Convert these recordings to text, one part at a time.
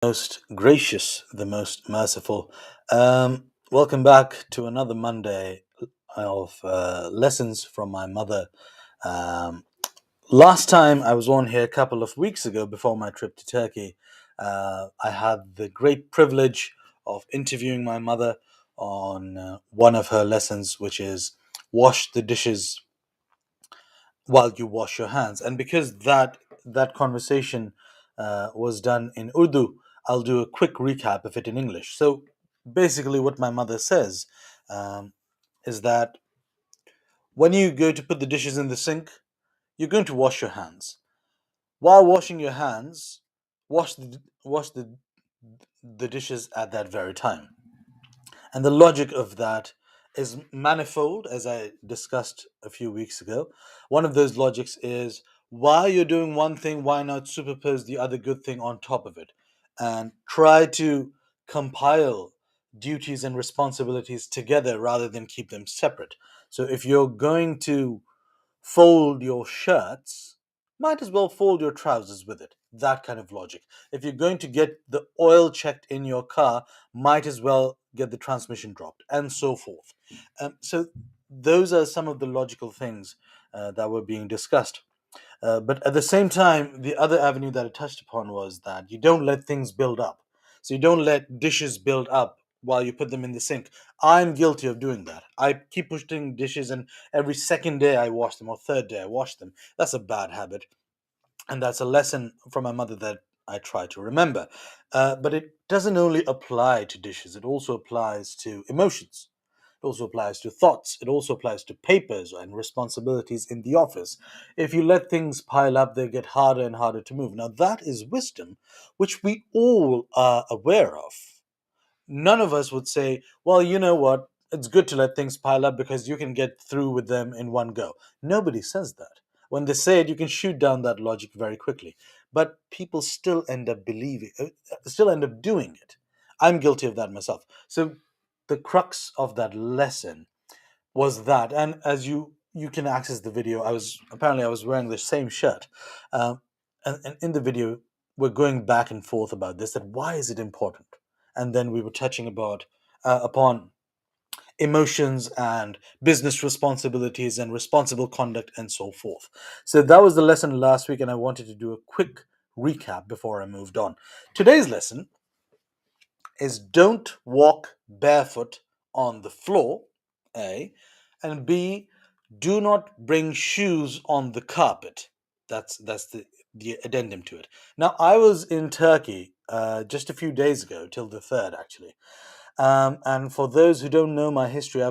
Most gracious, the most merciful. Welcome back to another Monday of lessons from my mother. Um, Last time I was on here a couple of weeks ago before my trip to Turkey, I had the great privilege of interviewing my mother on one of her lessons, which is wash the dishes while you wash your hands. And because that conversation was done in Urdu, I'll do a quick recap of it in English. So basically, what my mother says um, is that when you go to put the dishes in the sink, you're going to wash your hands. While washing your hands, wash the dishes at that very time. And the logic of that is manifold, as I discussed a few weeks ago. One of those logics is while you're doing one thing, why not superpose the other good thing on top of it and try to compile duties and responsibilities together rather than keep them separate. So if you're going to fold your shirts, might as well fold your trousers with it. That kind of logic. If you're going to get the oil checked in your car, might as well get the transmission dropped, and so forth. So, those are some of the logical things that were being discussed. But at the same time, the other avenue that I touched upon was that you don't let things build up. So you don't let dishes build up while you put them in the sink. I'm guilty of doing that. I keep pushing dishes, and every second day I wash them, or third day I wash them. That's a bad habit. And that's a lesson from my mother that I try to remember. But it doesn't only apply to dishes, it also applies to emotions. It also applies to thoughts. It also applies to papers and responsibilities in the office. If you let things pile up, they get harder and harder to move. Now, that is wisdom, which we all are aware of. None of us would say, well, you know what? It's good to let things pile up because you can get through with them in one go. Nobody says that. When they say it, you can shoot down that logic very quickly. But people still end up still end up doing it. I'm guilty of that myself. So the crux of that lesson was that, and as you can access the video, I was wearing the same shirt, um, and in the video we're going back and forth about this, that why is it important, and then we were touching upon emotions and business responsibilities and responsible conduct and so forth. So that was the lesson last week, and I wanted to do a quick recap before I moved on. Today's lesson is don't walk barefoot on the floor, A, and B, do not bring shoes on the carpet. That's the addendum to it. Now, I was in Turkey just a few days ago, till the third actually. And for those who don't know my history, I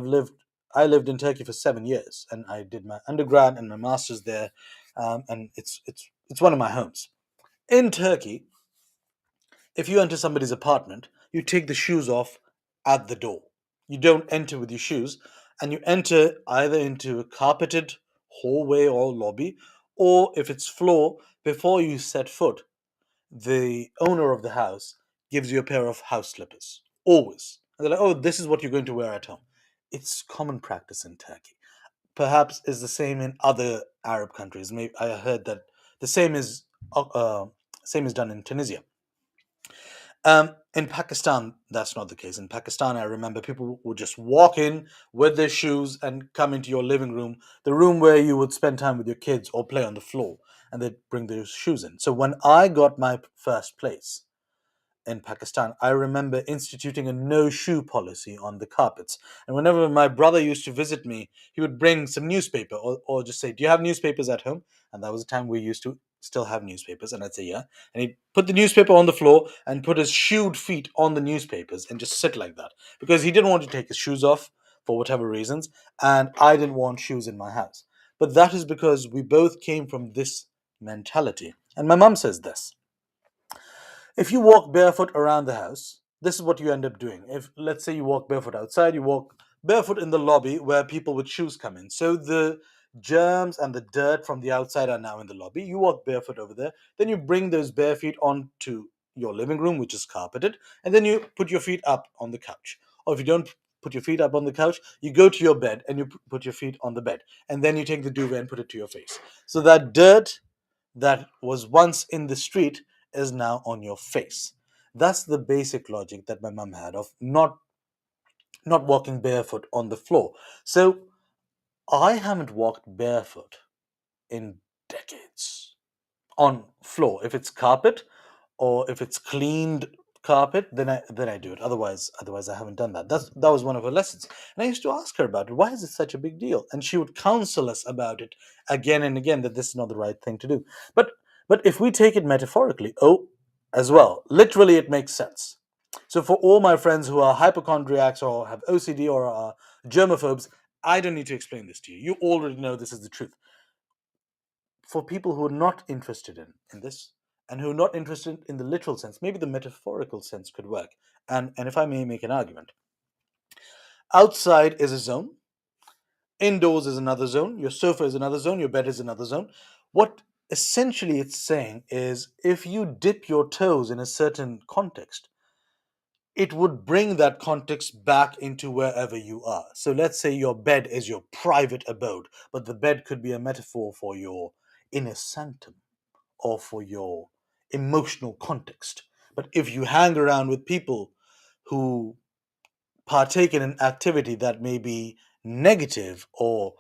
lived in Turkey for 7 years, and I did my undergrad and my masters there, and it's one of my homes. In Turkey, if you enter somebody's apartment, you take the shoes off at the door. You don't enter with your shoes, and you enter either into a carpeted hallway or lobby, or if it's floor, before you set foot, the owner of the house gives you a pair of house slippers. Always. And they're like, oh, this is what you're going to wear at home. It's common practice in Turkey. Perhaps is the same in other Arab countries. Maybe I heard that the same is done in Tunisia. In Pakistan, that's not the case. In Pakistan, I remember people would just walk in with their shoes and come into your living room, the room where you would spend time with your kids or play on the floor, and they'd bring their shoes in. So when I got my first place in Pakistan, I remember instituting a no shoe policy on the carpets. And whenever my brother used to visit me, he would bring some newspaper, or just say, do you have newspapers at home? And that was the time we used to still have newspapers. And I'd say, yeah. And he'd put the newspaper on the floor and put his shoed feet on the newspapers and just sit like that because he didn't want to take his shoes off for whatever reasons. And I didn't want shoes in my house. But that is because we both came from this mentality. And my mum says this: if you walk barefoot around the house, this is what you end up doing. If, let's say, you walk barefoot outside, you walk barefoot in the lobby where people with shoes come in. So the germs and the dirt from the outside are now in the lobby. You walk barefoot over there. Then you bring those bare feet onto your living room, which is carpeted, and then you put your feet up on the couch. Or if you don't put your feet up on the couch, you go to your bed and you put your feet on the bed. And then you take the duvet and put it to your face. So that dirt that was once in the street is now on your face. That's the basic logic that my mum had of not walking barefoot on the floor. So I haven't walked barefoot in decades on floor. If it's carpet or if it's cleaned carpet, then I do it. Otherwise I haven't done that. That was one of her lessons. And I used to ask her about it. Why is it such a big deal? And she would counsel us about it again and again that this is not the right thing to do. But but if we take it metaphorically, oh, as well, literally it makes sense. So for all my friends who are hypochondriacs or have OCD or are germaphobes, I don't need to explain this to you. You already know this is the truth. For people who are not interested in this and who are not interested in the literal sense, maybe the metaphorical sense could work. And if I may make an argument, outside is a zone, indoors is another zone, your sofa is another zone, your bed is another zone. What essentially it's saying is if you dip your toes in a certain context, it would bring that context back into wherever you are. So let's say your bed is your private abode, but the bed could be a metaphor for your inner sanctum or for your emotional context. But if you hang around with people who partake in an activity that may be negative or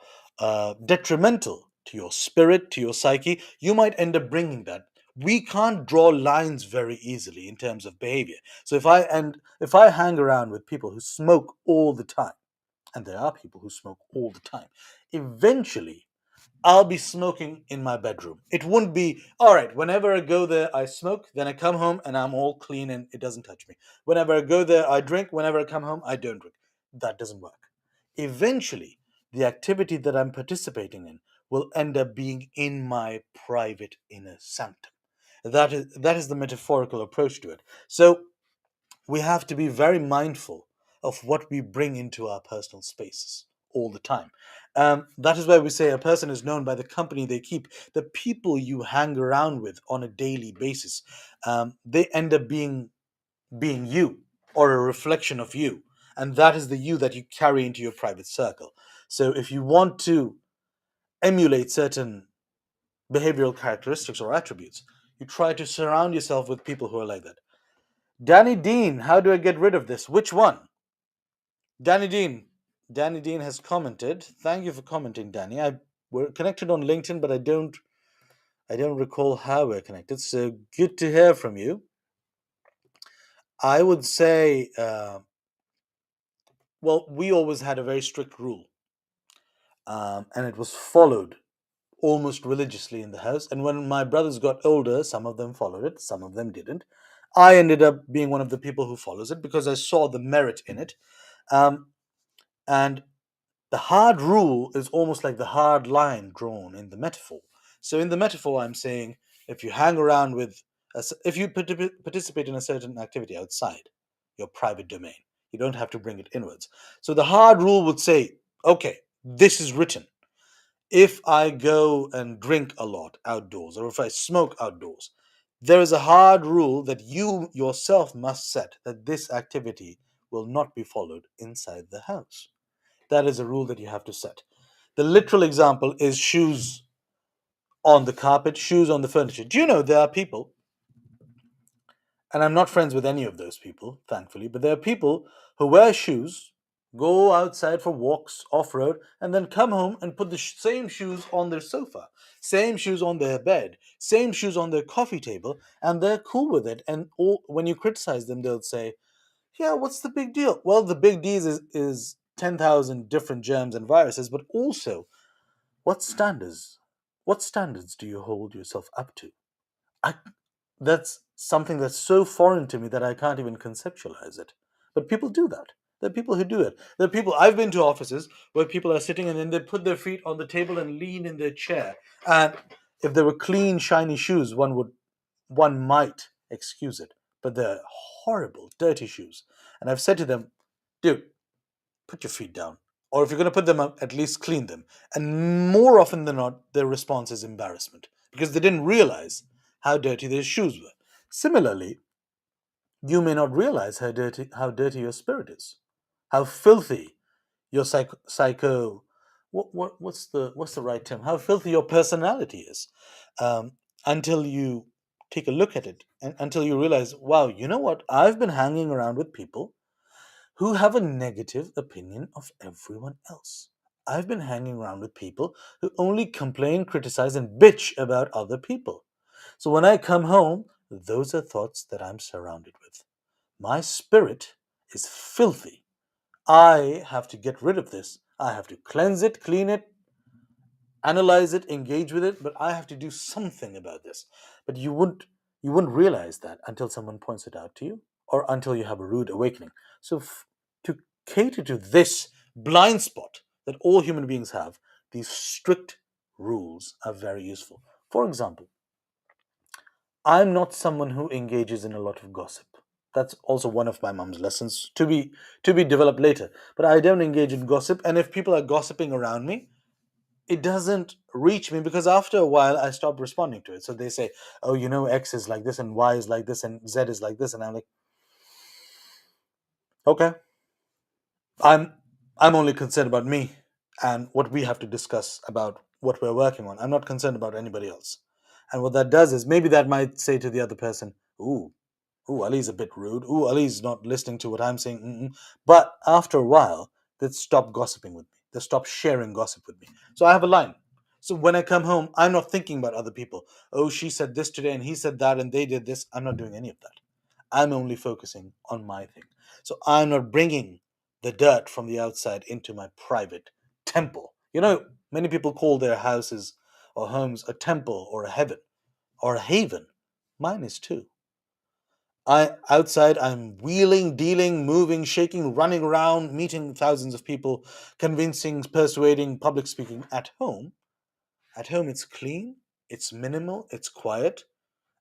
detrimental to your spirit, to your psyche, you might end up bringing that. We can't draw lines very easily in terms of behavior. So if I hang around with people who smoke all the time, and there are people who smoke all the time, eventually I'll be smoking in my bedroom. It wouldn't be, all right, whenever I go there, I smoke, then I come home and I'm all clean and it doesn't touch me. Whenever I go there, I drink. Whenever I come home, I don't drink. That doesn't work. Eventually, the activity that I'm participating in will end up being in my private inner sanctum. That is the metaphorical approach to it. So we have to be very mindful of what we bring into our personal spaces all the time. That is why we say a person is known by the company they keep. The people you hang around with on a daily basis, they end up being you or a reflection of you, and that is the you that you carry into your private circle. So if you want to emulate certain behavioral characteristics or attributes, you try to surround yourself with people who are like that. Danny Dean, how do I get rid of this? Which one? Danny Dean. Danny Dean has commented. Thank you for commenting, Danny. We're connected on LinkedIn, but I don't recall how we're connected. So good to hear from you. I would say, well, we always had a very strict rule, and it was followed almost religiously in the house. And when my brothers got older, some of them followed it, some of them didn't. I ended up being one of the people who follows it because I saw the merit in it. Um, and the hard rule is almost like the hard line drawn in the metaphor. So in the metaphor, I'm saying if you hang around with, if you participate in a certain activity outside your private domain, you don't have to bring it inwards. So the hard rule would say, okay, this is written. If I go and drink a lot outdoors, or if I smoke outdoors, there is a hard rule that you yourself must set that this activity will not be followed inside the house. That is a rule that you have to set. The literal example is shoes on the carpet, shoes on the furniture. Do you know there are people, and I'm not friends with any of those people, thankfully, but there are people who wear shoes, go outside for walks off road, and then come home and put the same shoes on their sofa, same shoes on their bed, same shoes on their coffee table, and they're cool with it. And when you criticize them, they'll say, yeah, what's the big deal? Well, the big deal is 10,000 different germs and viruses, but also what standards? What standards do you hold yourself up to? I, that's something that's so foreign to me that I can't even conceptualize it. But people do that. There are people who do it. There are people, I've been to offices where people are sitting and then they put their feet on the table and lean in their chair. And if there were clean, shiny shoes, one might excuse it. But they're horrible, dirty shoes. And I've said to them, dude, put your feet down. Or if you're going to put them up, at least clean them. And more often than not, their response is embarrassment because they didn't realize how dirty their shoes were. Similarly, you may not realize how dirty your spirit is, how filthy your psycho what's the right term? How filthy your personality is, um, until you take a look at it and until you realize, wow, you know what? I've been hanging around with people who have a negative opinion of everyone else. I've been hanging around with people who only complain, criticize, and bitch about other people. So when I come home, those are thoughts that I'm surrounded with. My spirit is filthy. I have to get rid of this. I have to cleanse it, clean it, analyze it, engage with it, but I have to do something about this. But you wouldn't realize that until someone points it out to you or until you have a rude awakening. So to cater to this blind spot that all human beings have, these strict rules are very useful. For example, I'm not someone who engages in a lot of gossip. That's also one of my mom's lessons to be developed later. But I don't engage in gossip, and if people are gossiping around me, it doesn't reach me because after a while I stop responding to it. So they say, "Oh, X is like this, and Y is like this, and Z is like this," and I'm like, "Okay, I'm I'm only concerned about me and what we have to discuss about what we're working on. I'm not concerned about anybody else." And what that does is maybe that might say to the other person, "Ooh, Ali's a bit rude. Ooh, Ali's not listening to what I'm saying." Mm-mm. But after a while, they stop gossiping with me. They stop sharing gossip with me. So I have a line. So when I come home, I'm not thinking about other people. Oh, she said this today and he said that and they did this. I'm not doing any of that. I'm only focusing on my thing. So I'm not bringing the dirt from the outside into my private temple. Many people call their houses or homes a temple or a heaven or a haven. Mine is too. I'm wheeling, dealing, moving, shaking, running around, meeting thousands of people, convincing, persuading, public speaking. At home it's clean, it's minimal, it's quiet,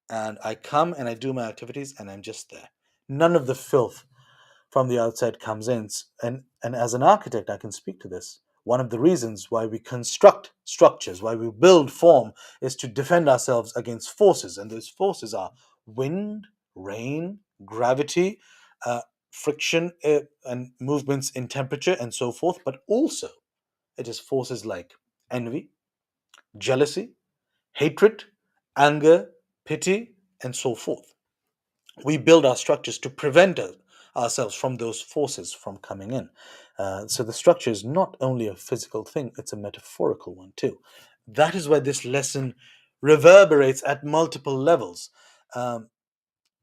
and I come and I do my activities and I'm just there. None of the filth from the outside comes in. And as an architect, I can speak to this. One of the reasons why we construct structures, why we build form, is to defend ourselves against forces. And those forces are wind, rain, gravity, uh, friction, and movements in temperature, and so forth. But also, it is forces like envy, jealousy, hatred, anger, pity, and so forth. We build our structures to prevent ourselves from those forces from coming in. So the structure is not only a physical thing, it's a metaphorical one too. That is why this lesson reverberates at multiple levels. Um,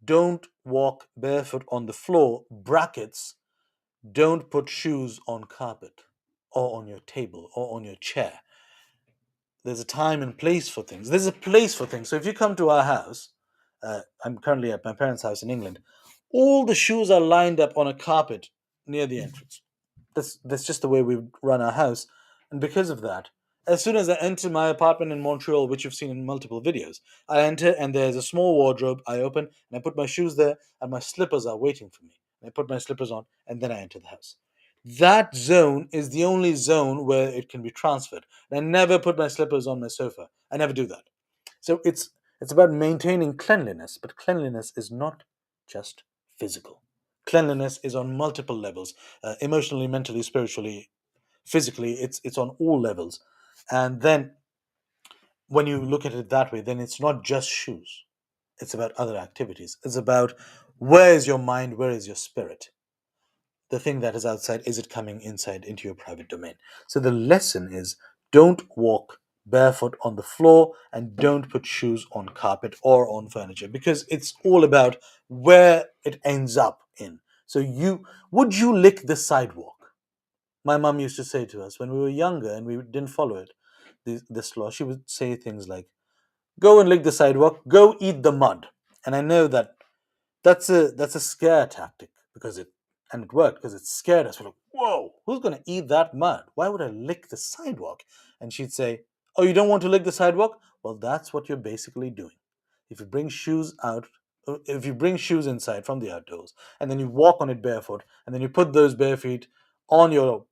don't walk barefoot on the floor, brackets, don't put shoes on carpet or on your table or on your chair. There's a time and place for things. There's a place for things. So if you come to our house, I'm currently at my parents' house in England, all the shoes are lined up on a carpet near the entrance. That's just the way we run our house. And because of that, as soon as I enter my apartment in Montreal, which you've seen in multiple videos, I enter and there's a small wardrobe. I open and I put my shoes there, and my slippers are waiting for me. And I put my slippers on, and then I enter the house. That zone is the only zone where it can be transferred. And I never put my slippers on my sofa. I never do that. So it's about maintaining cleanliness, but cleanliness is not just physical. Cleanliness is on multiple levels, emotionally, mentally, spiritually, physically. It's on all levels. And then when you look at it that way, then it's not just shoes. It's about other activities. It's about where is your mind, where is your spirit. The thing that is outside, is it coming inside into your private domain? So the lesson is, don't walk barefoot on the floor and don't put shoes on carpet or on furniture, because it's all about where it ends up in. So you lick the sidewalk? My mom used to say to us when we were younger and we didn't follow it, this law. She would say things like, go and lick the sidewalk, go eat the mud. And I know that's a scare tactic, because it worked, because it scared us. We're like, whoa, who's gonna eat that mud? Why would I lick the sidewalk? And she'd say, oh, you don't want to lick the sidewalk? Well, that's what you're basically doing. If you bring shoes out, if you bring shoes inside from the outdoors, and then you walk on it barefoot, and then you put those bare feet on your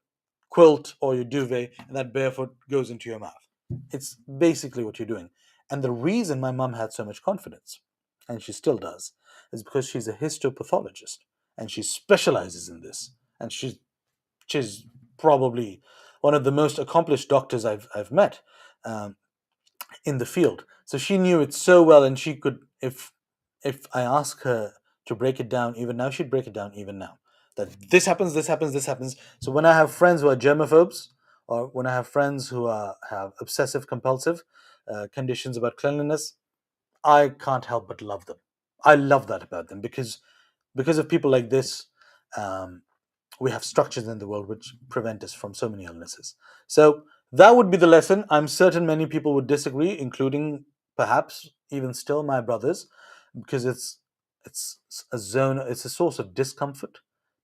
quilt or your duvet, and that barefoot goes into your mouth. It's basically what you're doing. And the reason my mom had so much confidence, and she still does, is because she's a histopathologist and she specializes in this. And she's probably one of the most accomplished doctors I've met, um, in the field. So she knew it so well, and she could, if I ask her to break it down even now, she'd break it down even now. That this happens, this happens, this happens. So when I have friends who are germaphobes, or when I have friends who have obsessive compulsive conditions about cleanliness, I can't help but love them. I love that about them because of people like this. Um, we have structures in the world which prevent us from so many illnesses. So that would be the lesson. I'm certain many people would disagree, including perhaps even still my brothers, because it's a zone, it's a source of discomfort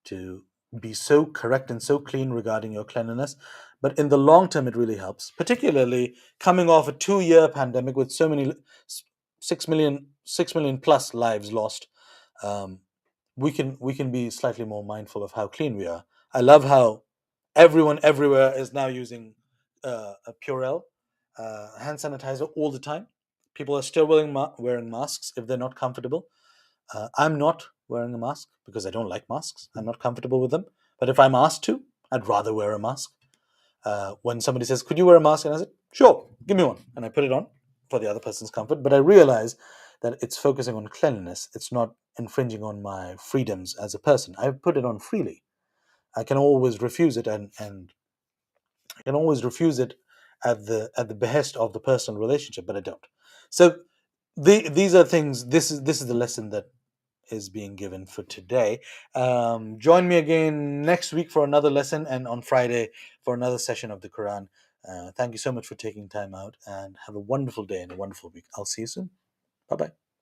to be so correct and so clean regarding your cleanliness. But in the long term, it really helps, particularly coming off a 2 year pandemic with so many 6 million plus lives lost. Um, we can be slightly more mindful of how clean we are. I love how everyone everywhere is now using a Purell hand sanitizer all the time. People are still wearing masks if they're not comfortable. I'm not wearing a mask because I don't like masks. I'm not comfortable with them. But if I'm asked to, I'd rather wear a mask. When somebody says, "Could you wear a mask?" and I said, "Sure, give me one," and I put it on for the other person's comfort. But I realize that it's focusing on cleanliness. It's not infringing on my freedoms as a person. I put it on freely. I can always refuse it, and I can always refuse it at the behest of the personal relationship, but I don't. So these are things. This is the lesson that is being given for today. Join me again next week for another lesson, and on Friday for another session of the Quran. Thank you so much for taking time out, and have a wonderful day and a wonderful week. I'll see you soon. Bye bye.